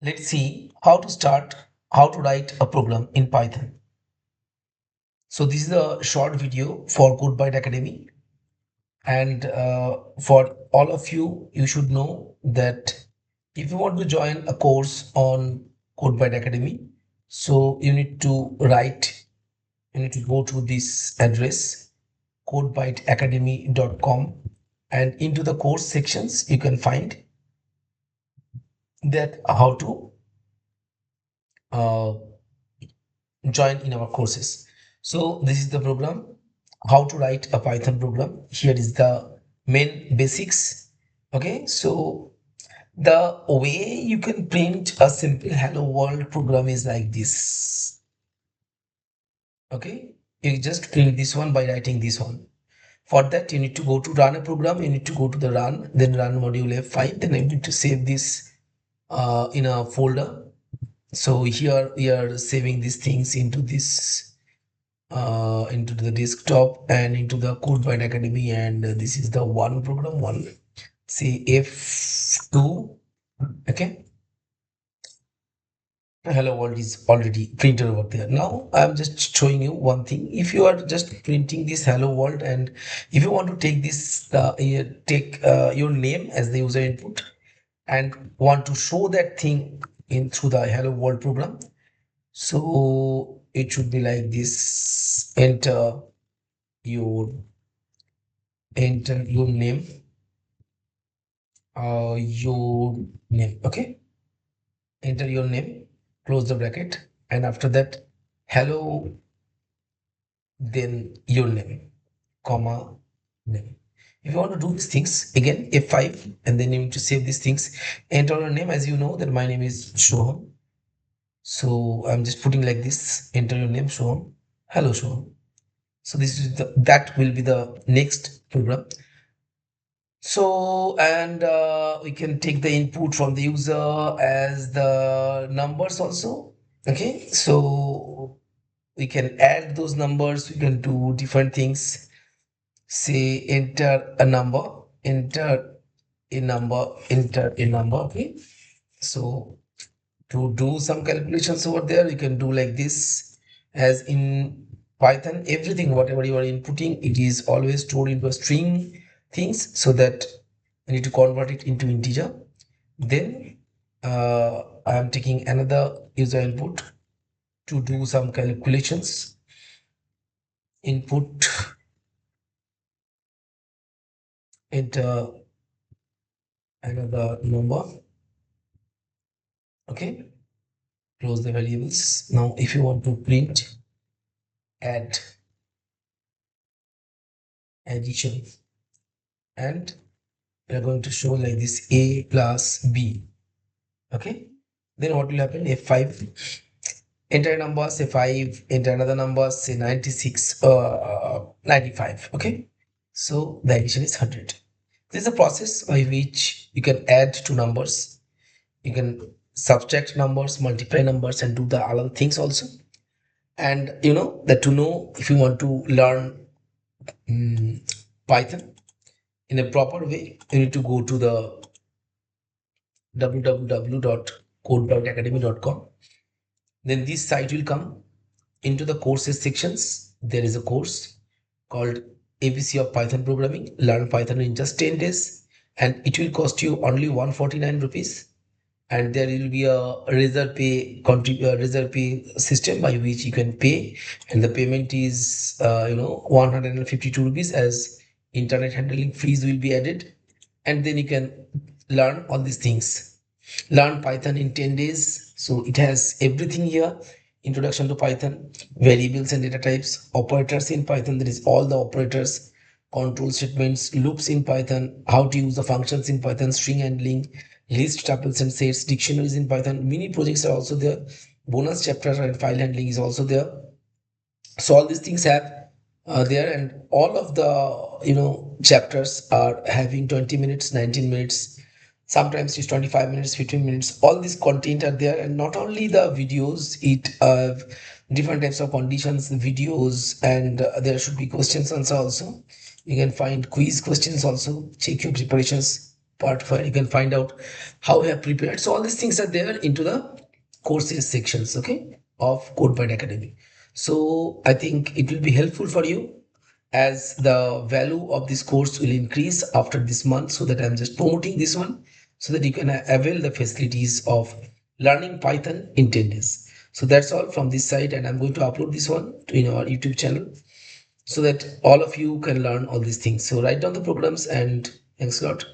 Let's see how to write a program in Python. So this is a short video for Code Byte Academy, and for all of you, you should know that if you want to join a course on Code Byte Academy, so you need to go to this address codebyteacademy.com, and into the course sections you can find that how to uh, join in our courses. So this is the program, how to write a Python program. Here is the main basics. Okay, so the way you can print a simple hello world program is like this. Okay, you just print this one by writing this one. For that, you need to go to run a program. You need to go to the run, then run module F5. Then you need to save this in a folder. So here we are saving these things into this into the desktop and into the Code Byte Academy, and this is the one program one. Say F2. Okay, hello world is already printed over there. Now I'm just showing you one thing. If you are just printing this hello world, and if you want to take this take your name as the user input and want to show that thing in through the hello world program, so it should be like this. Your enter your name, okay, enter your name, close the bracket, and after that hello, then your name, comma, name. If you want to do these things again, F5, and then you need to save these things, enter your name. As you know that my name is Shoham, so I'm just putting like this, enter your name, Shoham, hello Shoham. So this is that will be the next program. So, and we can take the input from the user as the numbers also. Okay, so we can add those numbers, we can do different things. Say enter a number, enter a number, enter a number. Okay, so to do some calculations over there, you can do like this. As in Python, everything whatever you are inputting, it is always stored into a string things, so that I need to convert it into integer. Then I am taking another user input to do some calculations. Input, enter another number. Okay, close the variables. Now if you want to print, add, addition, and we are going to show like this, a plus b. Okay, then what will happen? F5, enter a number, say 5, enter another number, say 96, 95. Okay, so the addition is 100. This is a process by which you can add two numbers, you can subtract numbers, multiply numbers, and do the other things also. And you know that to know if you want to learn Python in a proper way, you need to go to the www.codebyteacademy.com. Then this site will come. Into the courses sections, there is a course called ABC of Python Programming. Learn Python in just 10 days, and it will cost you only 149 rupees. And there will be a reserve pay system by which you can pay, and the payment is 152 rupees, as internet handling fees will be added. And then you can learn all these things. Learn Python in 10 days. So it has everything here. Introduction to Python, variables and data types, operators in Python. There is all the operators, control statements, loops in Python, how to use the functions in Python, string handling, list, tuples and sets, dictionaries in Python. Mini projects are also there. Bonus chapter and file handling is also there. So all these things have there, and all of the chapters are having 20 minutes, 19 minutes, sometimes it's 25 minutes, 15 minutes. All these content are there, and not only the videos, it have different types of conditions, videos, and there should be questions answer also. You can find quiz questions also, check your preparations. part where you can find out how I have prepared. So all these things are there into the courses sections, okay, of Codebyte Academy. So I think it will be helpful for you, as the value of this course will increase after this month, so that I'm just promoting this one so that you can avail the facilities of learning Python in 10 days. So that's all from this side, and I'm going to upload this one in our YouTube channel so that all of you can learn all these things. So write down the programs, and thanks a lot.